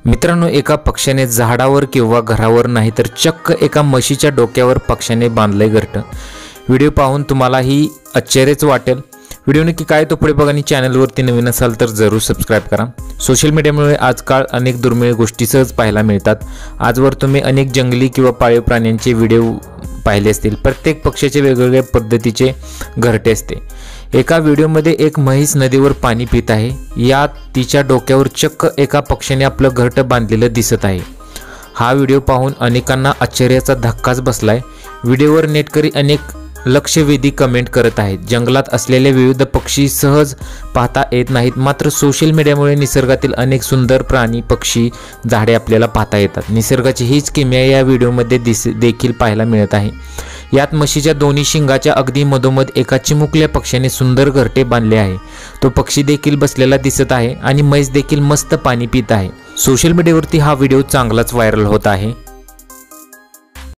मित्रांनो, एका पक्ष्याने झाडावर किंवा घरावर नाही तर चक्क एका म्हशीच्या डोक्यावर पक्ष्याने बांधले घरटं। व्हिडिओ पाहून तुम्हालाही आश्चर्यच वाटेल। व्हिडिओ नक्की काय तो पुढे बघा आणि चॅनलवरती नवीन असाल तर जरूर सबस्क्राइब करा। सोशल मीडियामुळे आजकाल अनेक दुर्मिळ गोष्टी सहज पाहायला मिळतात। आजवर तुम्ही अनेक जंगली किंवा पाळीव प्राण्यांचे व्हिडिओ पाहिले असतील। प्रत्येक पक्ष्याचे वेगवेगळ्या पद्धतीचे घरटे असते। एका व्हिडिओमध्ये एक म्हैस नदीवर पाणी पित आहे। यात तिच्या डोक्यावर चक्क एका पक्ष्याने आपलं घरटं बांधलेलं दिसत आहे। हा व्हिडिओ पाहून अनेकांना आश्चर्याचा धक्काच बसलाय। व्हिडिओवर नेटकरी अनेक लक्षवेधी कमेंट करत आहेत। जंगलात असलेले विविध पक्षी सहज पाहता येत नाहीत, मात्र सोशल मीडियामुळे निसर्गातील अनेक सुंदर प्राणी, पक्षी, झाडे आपल्याला पाहता येतात। निसर्गाची हीच किमया या व्हिडिओमध्ये देखील पाहायला मिळत आहे। यात म्हशीच्या दोन्ही शिंगाच्या अगदी मधोमध एका चिमुकल्या पक्ष्याने सुंदर घरटे बांधले आहे। तो पक्षी देखील बसलेला दिसत आहे आणि म्हैस देखील मस्त पाणी पित आहे। सोशल मीडियावरती हा व्हिडिओ चांगलाच व्हायरल होत आहे।